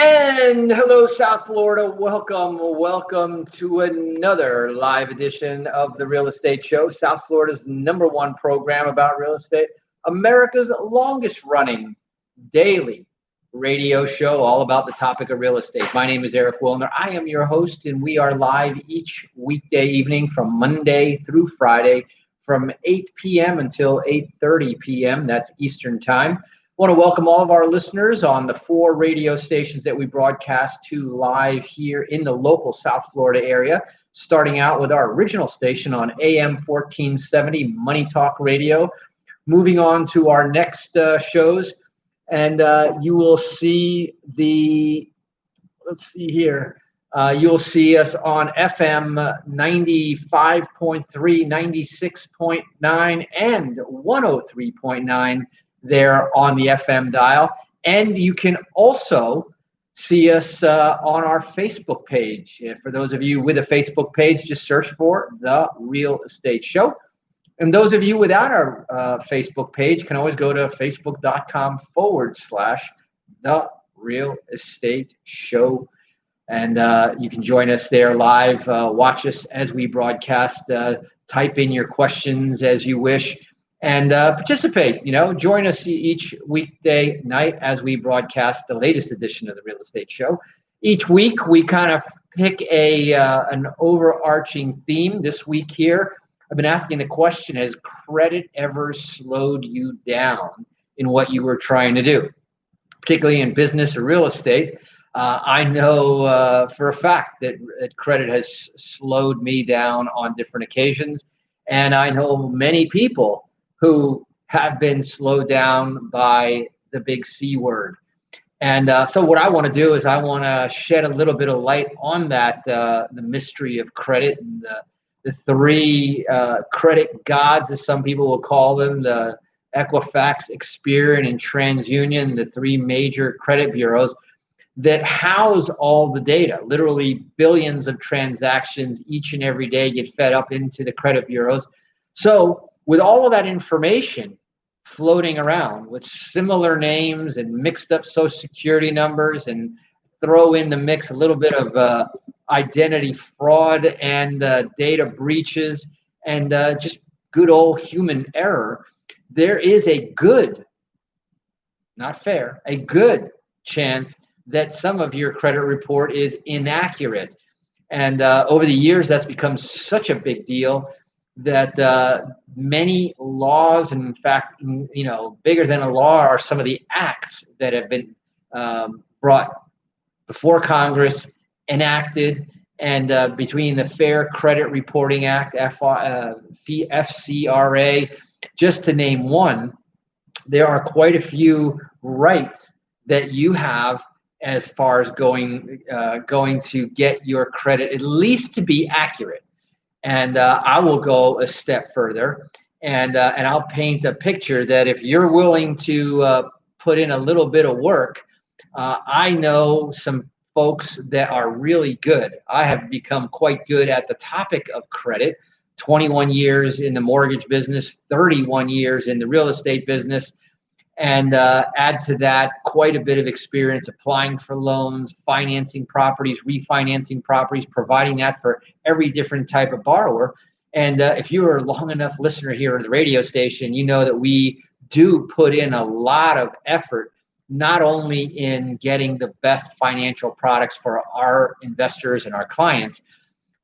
And hello, South Florida. Welcome to another live edition of the Real Estate Show, South Florida's #1 program about real estate, America's longest running daily radio show, all about the topic of real estate. My name is Eric Willner. I am your host, and we are live each weekday evening from Monday through Friday from 8 p.m. until 8:30 p.m. That's Eastern Time. I want to welcome all of our listeners on the 4 radio stations that we broadcast to live here in the local South Florida area, starting out with our original station on AM 1470 Money Talk Radio, moving on to our next shows, and you will see you'll see us on FM 95.3, 96.9, and 103.9 there on the FM dial. And you can also see us on our Facebook page. For those of you with a Facebook page, just search for The Real Estate Show. And those of you without our Facebook page can always go to facebook.com/The Real Estate Show. And you can join us there live, watch us as we broadcast, type in your questions as you wish, and participate. Join us each weekday night as we broadcast the latest edition of the Real Estate Show. Each week we kind of pick an overarching theme. This week here, I've been asking the question: has credit ever slowed you down in what you were trying to do, particularly in business or real estate? I know for a fact that credit has slowed me down on different occasions, and I know many people who have been slowed down by the big C word. And so what I want to do is I want to shed a little bit of light on that, the mystery of credit, and the 3 credit gods, as some people will call them, the Equifax, Experian, and TransUnion, the 3 major credit bureaus that house all the data. Literally billions of transactions each and every day get fed up into the credit bureaus. So with all of that information floating around with similar names and mixed up social security numbers, and throw in the mix a little bit of identity fraud and data breaches and just good old human error, there is a good, not fair, a good chance that some of your credit report is inaccurate. And over the years, that's become such a big deal that many laws, and in fact, bigger than a law are some of the acts that have been brought before Congress, enacted, and between the Fair Credit Reporting Act, FCRA, just to name one, there are quite a few rights that you have as far as going to get your credit at least to be accurate. And I will go a step further, and I'll paint a picture that if you're willing to put in a little bit of work, I know some folks that are really good. I have become quite good at the topic of credit. 21 years in the mortgage business, 31 years in the real estate business, and add to that quite a bit of experience applying for loans, financing properties, refinancing properties, providing that for every different type of borrower. And if you're a long enough listener here at the radio station, you know that we do put in a lot of effort, not only in getting the best financial products for our investors and our clients,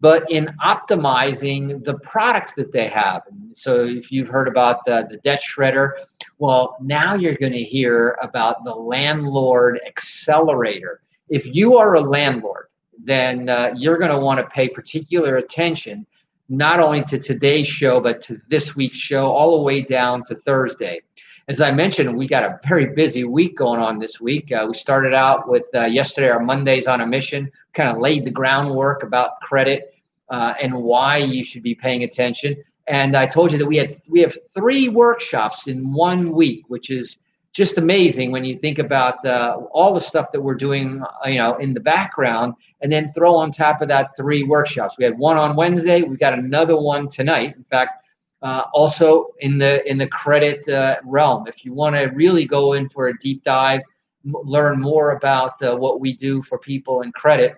but in optimizing the products that they have. So if you've heard about the debt shredder, well, now you're going to hear about the landlord accelerator. If you are a landlord, then you're going to want to pay particular attention, not only to today's show, but to this week's show, all the way down to Thursday. As I mentioned, we got a very busy week going on this week. We started out with yesterday, our Mondays on a Mission, kind of laid the groundwork about credit and why you should be paying attention. And I told you that we have 3 workshops in 1 week, which is just amazing when you think about all the stuff that we're doing, in the background, and then throw on top of that 3 workshops. We had one on Wednesday. We got another one tonight. In fact, also in the credit realm, if you want to really go in for a deep dive, learn more about what we do for people in credit,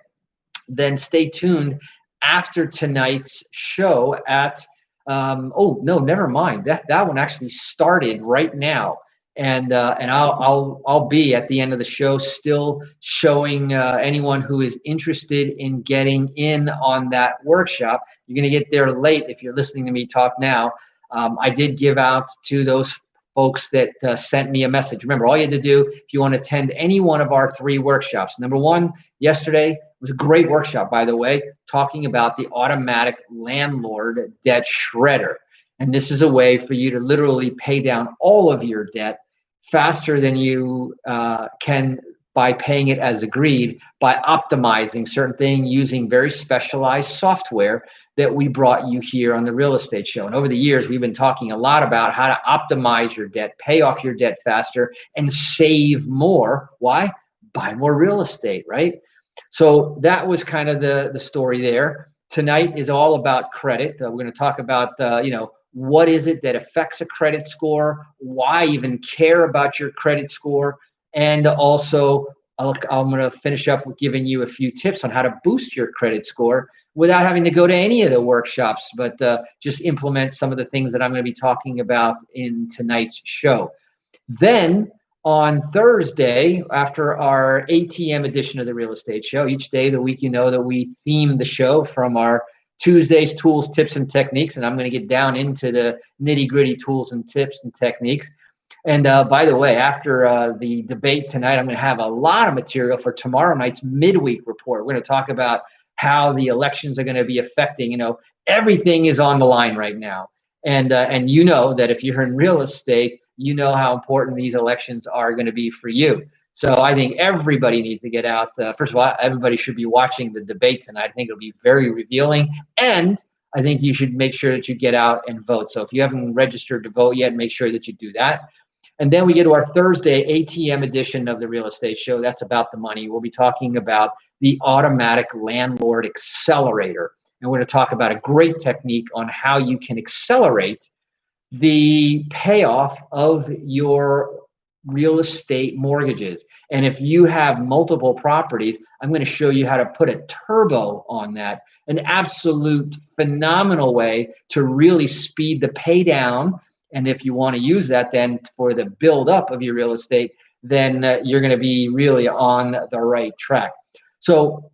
then stay tuned after tonight's show at oh no, never mind. That one actually started right now. And I'll be at the end of the show still showing anyone who is interested in getting in on that workshop. You're going to get there late if you're listening to me talk now. I did give out to those folks that sent me a message. Remember, all you had to do if you want to attend any one of our 3 workshops. Number 1, yesterday was a great workshop, by the way, talking about the automatic landlord debt shredder. And this is a way for you to literally pay down all of your debt faster than you can by paying it as agreed, by optimizing certain things using very specialized software that we brought you here on the Real Estate Show. And over the years, we've been talking a lot about how to optimize your debt, pay off your debt faster, and save more. Why? Buy more real estate, right? So that was kind of the story there. Tonight is all about credit. We're going to talk about, what is it that affects a credit score? Why even care about your credit score? And also, I'm going to finish up with giving you a few tips on how to boost your credit score without having to go to any of the workshops, but just implement some of the things that I'm going to be talking about in tonight's show. Then on Thursday, after our ATM edition of the Real Estate Show, each day of the week, you know that we theme the show from our Tuesdays, tools, tips, and techniques. And I'm going to get down into the nitty-gritty tools and tips and techniques. And by the way, after the debate tonight, I'm going to have a lot of material for tomorrow night's midweek report. We're going to talk about how the elections are going to be affecting, everything is on the line right now. And you know that if you're in real estate, you know how important these elections are going to be for you. So I think everybody needs to get out. First of all, everybody should be watching the debate tonight. I think it'll be very revealing. And I think you should make sure that you get out and vote. So if you haven't registered to vote yet, make sure that you do that. And then we get to our Thursday ATM edition of the Real Estate Show. That's about the money. We'll be talking about the automatic landlord accelerator. And we're going to talk about a great technique on how you can accelerate the payoff of your real estate mortgages. And if you have multiple properties, I'm going to show you how to put a turbo on that, an absolute phenomenal way to really speed the pay down. And if you want to use that then for the build up of your real estate, then you're going to be really on the right track. So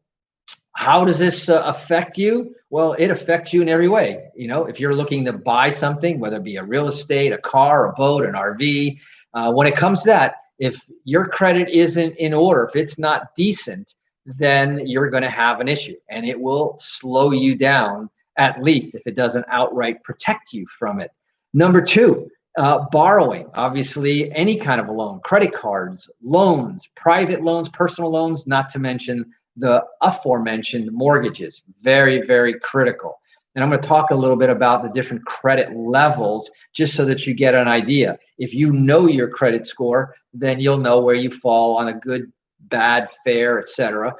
how does this affect you? Well, it affects you in every way. If you're looking to buy something, whether it be a real estate, a car, a boat, an RV, when it comes to that, if your credit isn't in order, if it's not decent, then you're going to have an issue, and it will slow you down, at least if it doesn't outright protect you from it. Number 2, borrowing. Obviously, any kind of a loan, credit cards, loans, private loans, personal loans, not to mention the aforementioned mortgages. Very, very critical. And I'm going to talk a little bit about the different credit levels just so that you get an idea. If you know your credit score, then you'll know where you fall on a good, bad, fair, etc.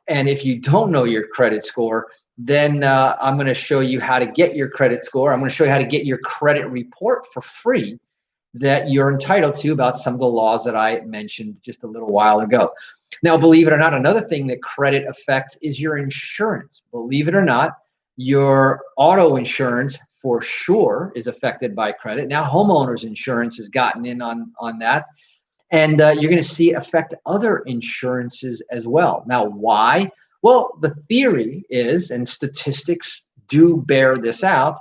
And if you don't know your credit score, then I'm going to show you how to get your credit score. I'm going to show you how to get your credit report for free that you're entitled to about some of the laws that I mentioned just a little while ago. Now, believe it or not, another thing that credit affects is your insurance. Believe it or not, your auto insurance for sure is affected by credit. Now, homeowners insurance has gotten in on that. And you're going to see it affect other insurances as well. Now, why? Well, the theory is, and statistics do bear this out,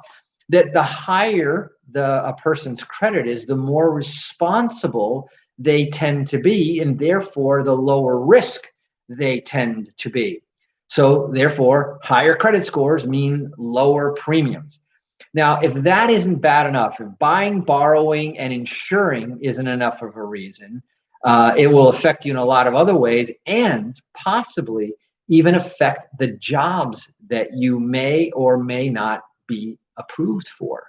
that the higher a person's credit is, the more responsible they tend to be, and therefore the lower risk they tend to be. So therefore, higher credit scores mean lower premiums. Now, if that isn't bad enough, if buying, borrowing, and insuring isn't enough of a reason, it will affect you in a lot of other ways, and possibly even affect the jobs that you may or may not be approved for.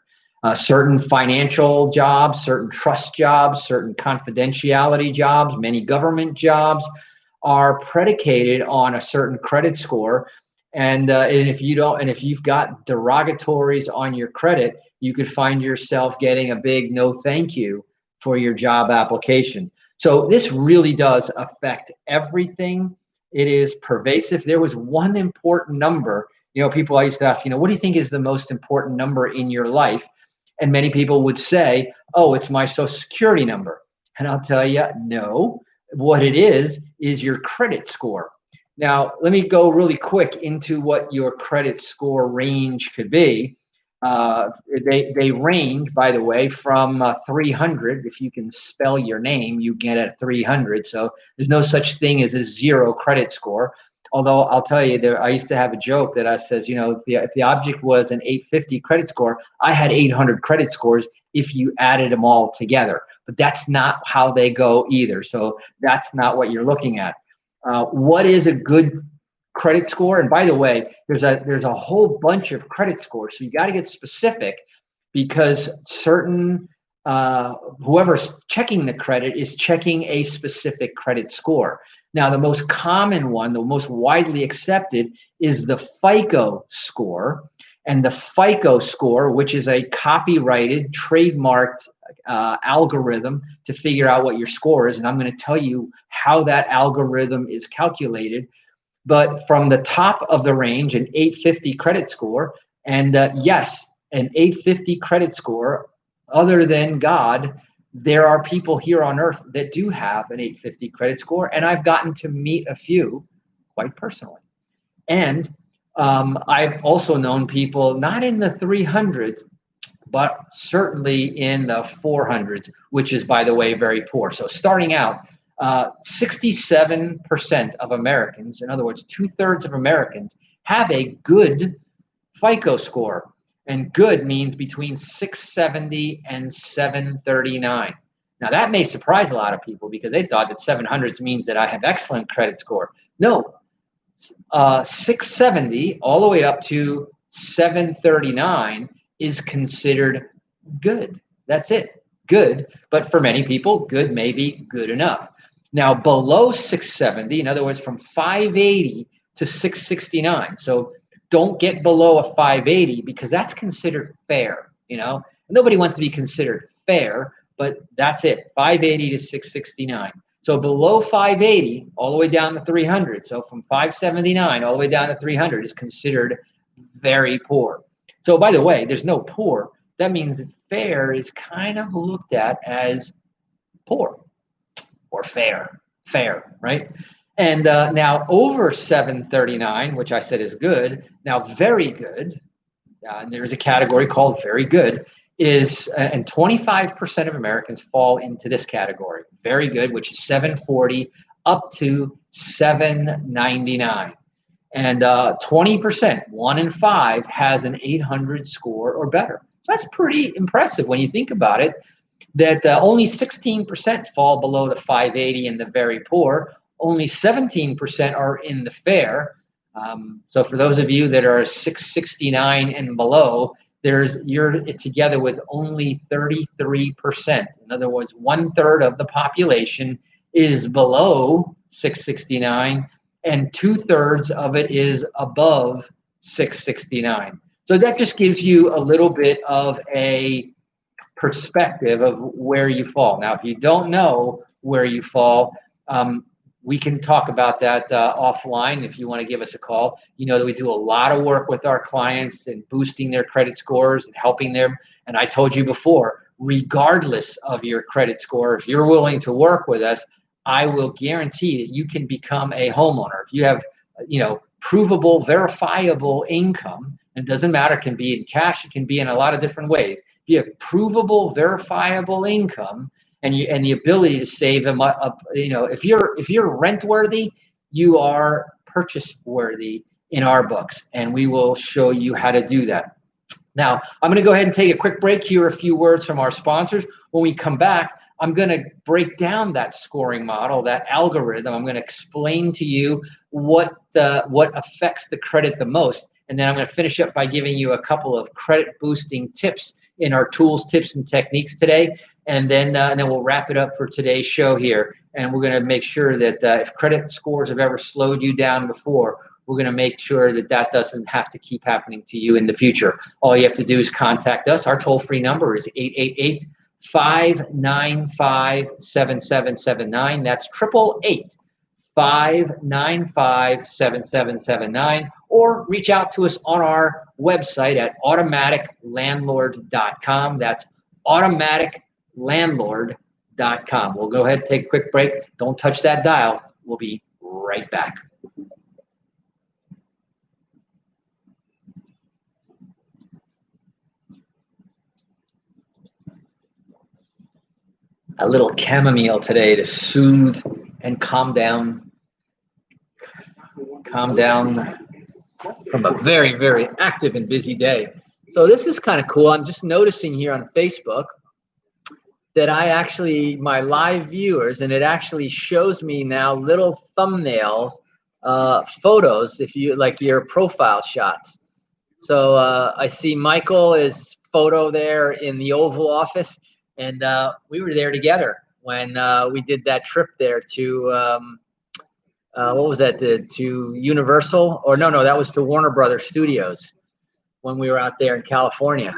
Certain financial jobs, certain trust jobs, certain confidentiality jobs, many government jobs are predicated on a certain credit score. And if you've got derogatories on your credit, you could find yourself getting a big no thank you for your job application. So this really does affect everything. It is pervasive. There was one important number, people I used to ask, what do you think is the most important number in your life? And many people would say, oh, it's my social security number. And I'll tell you, no, what it is your credit score. Now, let me go really quick into what your credit score range could be. They range, by the way, from 300. If you can spell your name, you get a 300. So there's no such thing as a zero credit score. Although I'll tell you, I used to have a joke that I says, if the object was an 850 credit score, I had 800 credit scores if you added them all together. But that's not how they go either. So that's not what you're looking at. What is a good credit score? And by the way, there's a whole bunch of credit scores. So you got to get specific, because certain whoever's checking the credit is checking a specific credit score. Now, the most common one, the most widely accepted, is the FICO score. And the FICO score, which is a copyrighted, trademarked algorithm to figure out what your score is. And I'm going to tell you how that algorithm is calculated. But from the top of the range, an 850 credit score, and yes, an 850 credit score, other than God, there are people here on earth that do have an 850 credit score, and I've gotten to meet a few quite personally. And I've also known people not in the 300s, but certainly in the 400s, which is, by the way, very poor. So starting out, 67% of Americans, in other words, 2/3 of Americans, have a good FICO score. And good means between 670 and 739. Now, that may surprise a lot of people because they thought that 700s means that I have excellent credit score. No, 670 all the way up to 739 is considered good. That's it, good. But for many people, good may be good enough. Now, below 670, in other words, from 580 to 669. So don't get below a 580 because that's considered fair. Nobody wants to be considered fair, but that's it, 580 to 669. So below 580, all the way down to 300. So from 579 all the way down to 300 is considered very poor. So by the way, there's no poor. That means that fair is kind of looked at as poor or fair, right? And now over 739, which I said is good, now very good, and there's a category called very good, is, and 25% of Americans fall into this category, very good, which is 740 up to 799. And 20%, 1 in 5, has an 800 score or better. So that's pretty impressive when you think about it, that only 16% fall below the 580 in the very poor. Only 17% are in the fair. So for those of you that are 669 and below, you're together with only 33%. In other words, 1/3 of the population is below 669, and 2/3 of it is above 669. So that just gives you a little bit of a perspective of where you fall. Now, if you don't know where you fall, we can talk about that offline if you want to give us a call. You know that we do a lot of work with our clients and boosting their credit scores and helping them. And I told you before, regardless of your credit score, if you're willing to work with us, I will guarantee that you can become a homeowner. If you have, provable, verifiable income, and it doesn't matter, it can be in cash, it can be in a lot of different ways. If you have provable, verifiable income, and the ability to save them up, if you're rent worthy, you are purchase worthy in our books, and we will show you how to do that. Now, I'm going to go ahead and take a quick break, hear a few words from our sponsors. When we come back, I'm going to break down that scoring model, that algorithm. I'm going to explain to you what affects the credit the most, and then I'm going to finish up by giving you a couple of credit boosting tips in our tools, tips, and techniques today. And then we'll wrap it up for today's show here. And we're going to make sure that if credit scores have ever slowed you down before, we're going to make sure that doesn't have to keep happening to you in the future. All you have to do is contact us. Our toll-free number is 888-595-7779. That's 888-595-7779. Or reach out to us on our website at automaticlandlord.com. That's automaticlandlord.com. We'll go ahead and take a quick break. Don't touch that dial. We'll be right back. A little chamomile today to soothe and calm down from a very, very active and busy day. So this is kind of cool. I'm just noticing here on Facebook that my live viewers, and it actually shows me now little thumbnails, photos, if you like your profile shots. So I see Michael's photo there in the Oval Office, and we were there together when we did that trip there to what was that? To Universal? Or no, that was to Warner Brothers Studios when we were out there in California.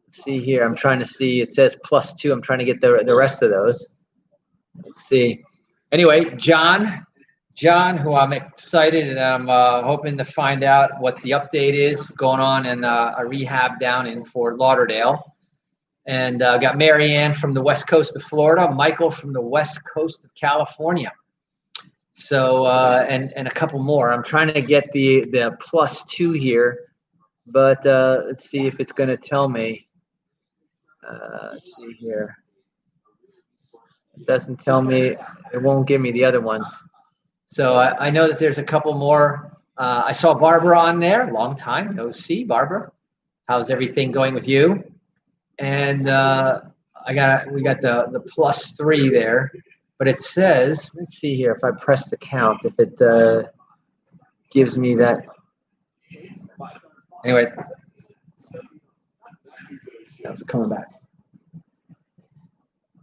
Let's see here. I'm trying to see. It says +2. I'm trying to get the rest of those. Let's see. Anyway, John, who I'm excited and I'm hoping to find out what the update is going on in a rehab down in Fort Lauderdale. And got Mary Ann from the west coast of Florida, Michael from the west coast of California. So, and a couple more. I'm trying to get the +2 here, but let's see if it's going to tell me. Let's see here. It doesn't tell me. It won't give me the other ones. So I know that there's a couple more. I saw Barbara on there. Long time no see, Barbara. How's everything going with you? And we got the +3 there. But it says, let's see here, if I press the count, if it gives me that. Anyway, that's coming back.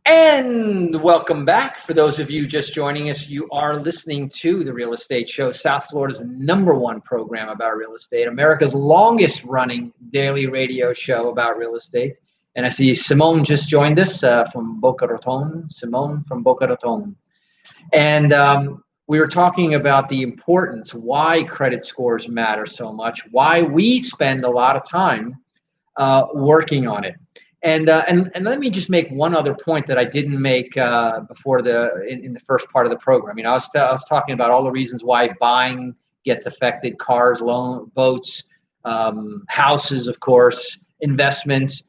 And welcome back. For those of you just joining us, you are listening to The Real Estate Show, South Florida's #1 program about real estate, America's longest running daily radio show about real estate. And I see Simone just joined us from Boca Raton. Simone from Boca Raton. And we were talking about the importance, why credit scores matter so much, why we spend a lot of time working on it. And let me just make one other point that I didn't make before in the first part of the program. You know, I was talking about all the reasons why buying gets affected: cars, loan, boats, houses, of course, investments.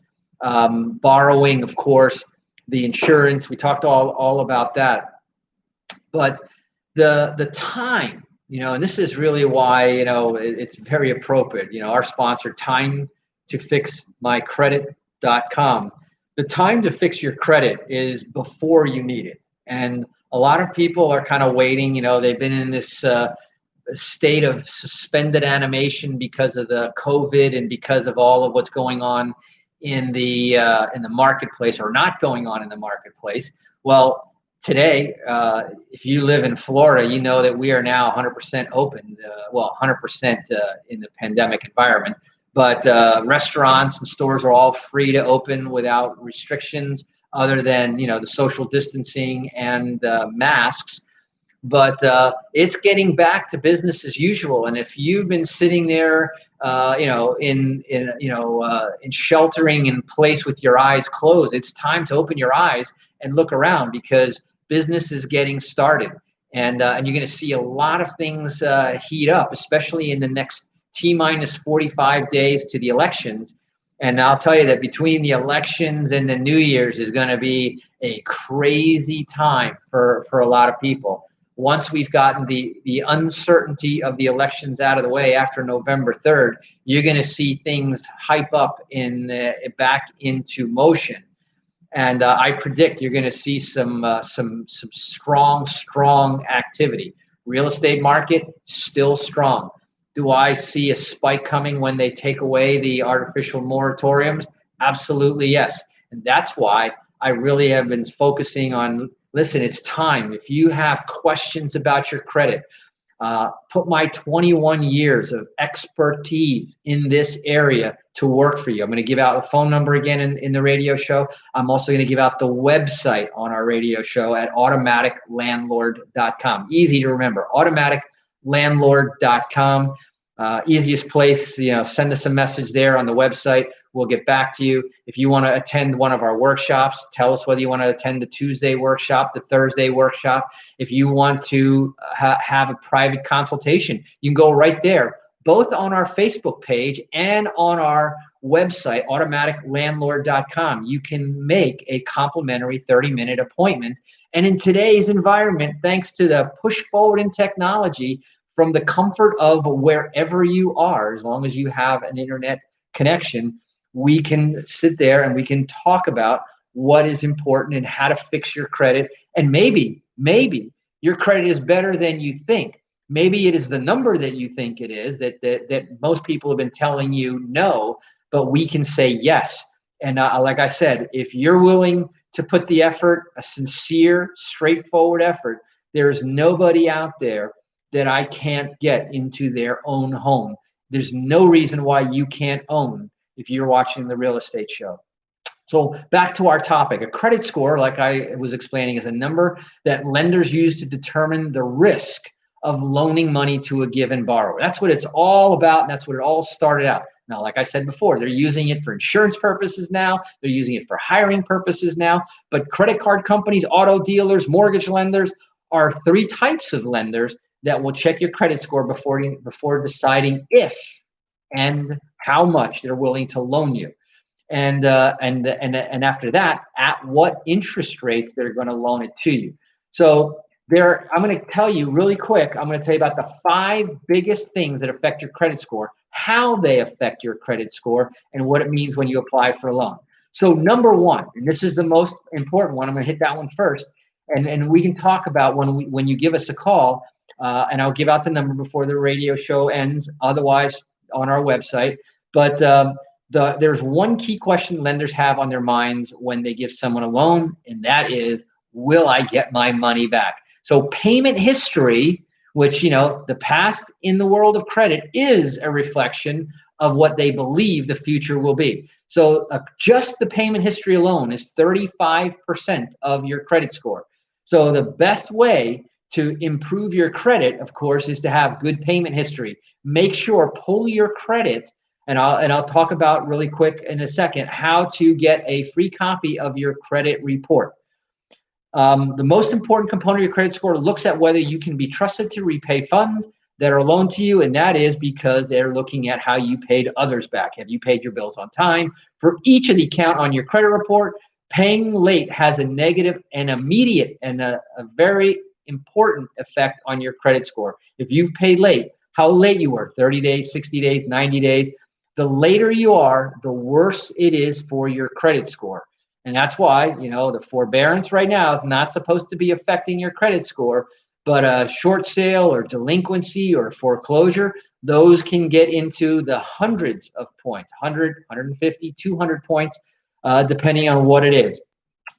Borrowing, of course, the insurance. We talked all about that. But the time, you know, and this is really why, you know, it's very appropriate. You know, our sponsor, TimeToFixMyCredit.com. The time to fix your credit is before you need it. And a lot of people are kind of waiting. You know, they've been in this state of suspended animation because of the COVID and because of all of what's going on in the marketplace, or not going on in the marketplace. Well, today, if you live in Florida, you know that we are now 100% open. 100% in the pandemic environment. But restaurants and stores are all free to open without restrictions, other than, you know, the social distancing and masks. But it's getting back to business as usual. And if you've been sitting there, in sheltering in place with your eyes closed, it's time to open your eyes and look around, because business is getting started, and you're going to see a lot of things heat up, especially in the next T-45 days to the elections. And I'll tell you that between the elections and the New Year's is going to be a crazy time for a lot of people. Once we've gotten the uncertainty of the elections out of the way after November 3rd, you're going to see things hype up back into motion. And I predict you're going to see some strong activity. Real estate market still strong. Do I see a spike coming when they take away the artificial moratoriums? Absolutely, yes. And that's why I really have been focusing on, listen, it's time. If you have questions about your credit, put my 21 years of expertise in this area to work for you. I'm going to give out the phone number again in the radio show. I'm also going to give out the website on our radio show at automaticlandlord.com. Easy to remember, automaticlandlord.com. Easiest place, send us a message there on the website. We'll get back to you. If you want to attend one of our workshops, tell us whether you want to attend the Tuesday workshop, the Thursday workshop. If you want to have a private consultation, you can go right there, both on our Facebook page and on our website, automaticlandlord.com. You can make a complimentary 30-minute appointment. And in today's environment, thanks to the push forward in technology, from the comfort of wherever you are, as long as you have an internet connection, we can sit there and we can talk about what is important and how to fix your credit. And maybe your credit is better than you think. Maybe it is the number that you think it is, that most people have been telling you no, but we can say yes. And like I said, if you're willing to put the effort, a sincere, straightforward effort, there's nobody out there that I can't get into their own home. There's no reason why you can't own if you're watching the real estate show. So back to our topic. A credit score, like I was explaining, is a number that lenders use to determine the risk of loaning money to a given borrower. That's what it's all about, and that's what it all started out. Now, like I said before, they're using it for insurance purposes now. They're using it for hiring purposes now. But credit card companies, auto dealers, mortgage lenders are three types of lenders that will check your credit score before deciding if and how much they're willing to loan you, and after that, at what interest rates they're going to loan it to you. So I'm going to tell you really quick. I'm going to tell you about the 5 biggest things that affect your credit score, how they affect your credit score, and what it means when you apply for a loan. So number 1, and this is the most important one. I'm going to hit that one first, and we can talk about when you give us a call. And I'll give out the number before the radio show ends, otherwise on our website. But there's one key question lenders have on their minds when they give someone a loan, and that is, will I get my money back? So payment history, which, the past in the world of credit is a reflection of what they believe the future will be. So just the payment history alone is 35% of your credit score. So the best way to improve your credit, of course, is to have good payment history. Make sure, pull your credit, and I'll talk about really quick in a second how to get a free copy of your credit report. The most important component of your credit score looks at whether you can be trusted to repay funds that are loaned to you, and that is because they're looking at how you paid others back. Have you paid your bills on time? For each of the account on your credit report, paying late has a negative and immediate and a very important effect on your credit score. If you've paid late, how late you were, 30 days, 60 days, 90 days, the later you are, the worse it is for your credit score. And that's why, the forbearance right now is not supposed to be affecting your credit score, but a short sale or delinquency or foreclosure, those can get into the hundreds of points, 100, 150, 200 points, depending on what it is.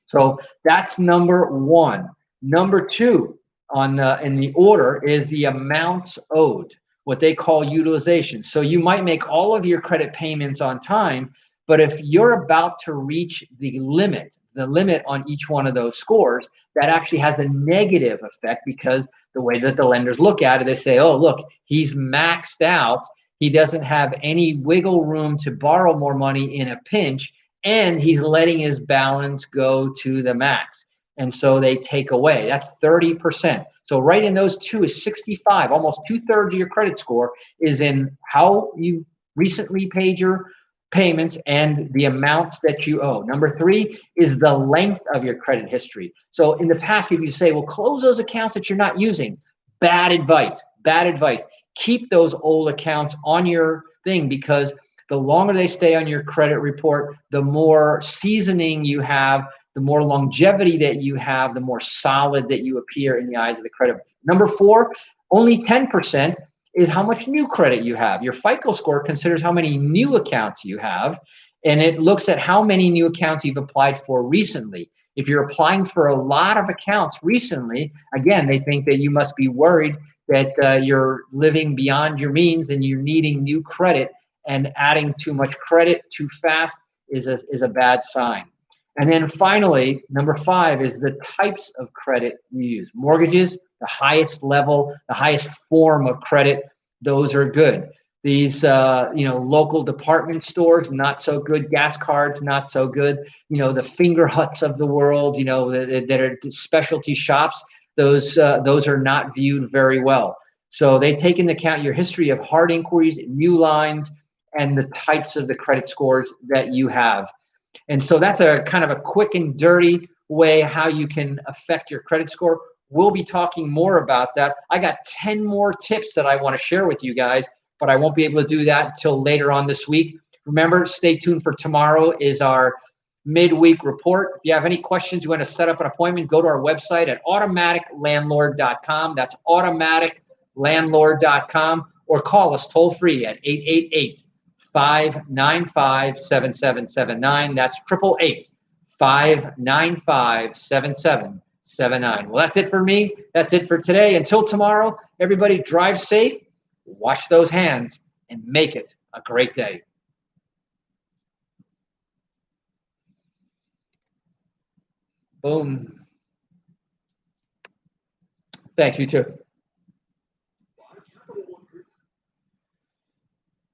So that's number 1. Number 2 in the order is the amounts owed, what they call utilization. So you might make all of your credit payments on time, but if you're about to reach the limit on each one of those scores, that actually has a negative effect, because the way that the lenders look at it, they say, oh, look, he's maxed out. He doesn't have any wiggle room to borrow more money in a pinch, and he's letting his balance go to the max. And so they take away. That's 30%. So right in those two is 65. Almost 2/3 of your credit score is in how you recently paid your payments and the amounts that you owe. Number 3 is the length of your credit history. So in the past, people say, well, close those accounts that you're not using. Bad advice. Keep those old accounts on your thing, because the longer they stay on your credit report, the more seasoning you have, the more longevity that you have, the more solid that you appear in the eyes of the credit. Number 4, only 10% is how much new credit you have. Your FICO score considers how many new accounts you have, and it looks at how many new accounts you've applied for recently. If you're applying for a lot of accounts recently, again, they think that you must be worried that you're living beyond your means and you're needing new credit, and adding too much credit too fast is a bad sign. And then finally, number 5 is the types of credit you use. Mortgages, the highest level, the highest form of credit, those are good. These, local department stores, not so good. Gas cards, not so good. The Finger Huts of the world, that are specialty shops, those are not viewed very well. So they take into account your history of hard inquiries, new lines, and the types of the credit scores that you have. And so that's a kind of a quick and dirty way how you can affect your credit score. We'll be talking more about that. I got 10 more tips that I want to share with you guys, but I won't be able to do that until later on this week. Remember, stay tuned for tomorrow is our midweek report. If you have any questions, you want to set up an appointment, go to our website at automaticlandlord.com. That's automaticlandlord.com, or call us toll free at 888-595-7779. That's 888-595-7779. Well, that's it for me. That's it for today. Until tomorrow, everybody drive safe, wash those hands, and make it a great day. Boom. Thanks, you too.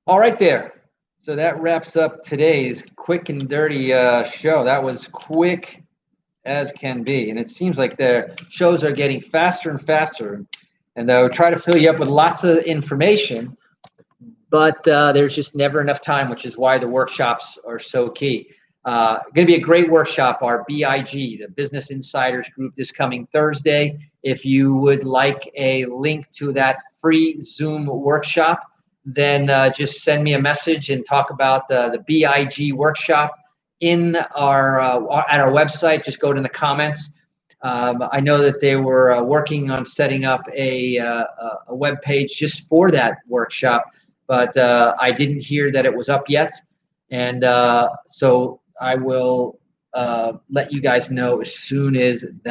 All right there. So that wraps up today's quick and dirty show. That was quick as can be. And it seems like the shows are getting faster and faster. And they'll try to fill you up with lots of information, but there's just never enough time, which is why the workshops are so key. Going to be a great workshop, our BIG, the Business Insiders Group, this coming Thursday. If you would like a link to that free Zoom workshop, then just send me a message and talk about the BIG workshop in our at our website. Just go to the comments. I know that they were working on setting up a web page just for that workshop, but I didn't hear that it was up yet, and so I will let you guys know as soon as that.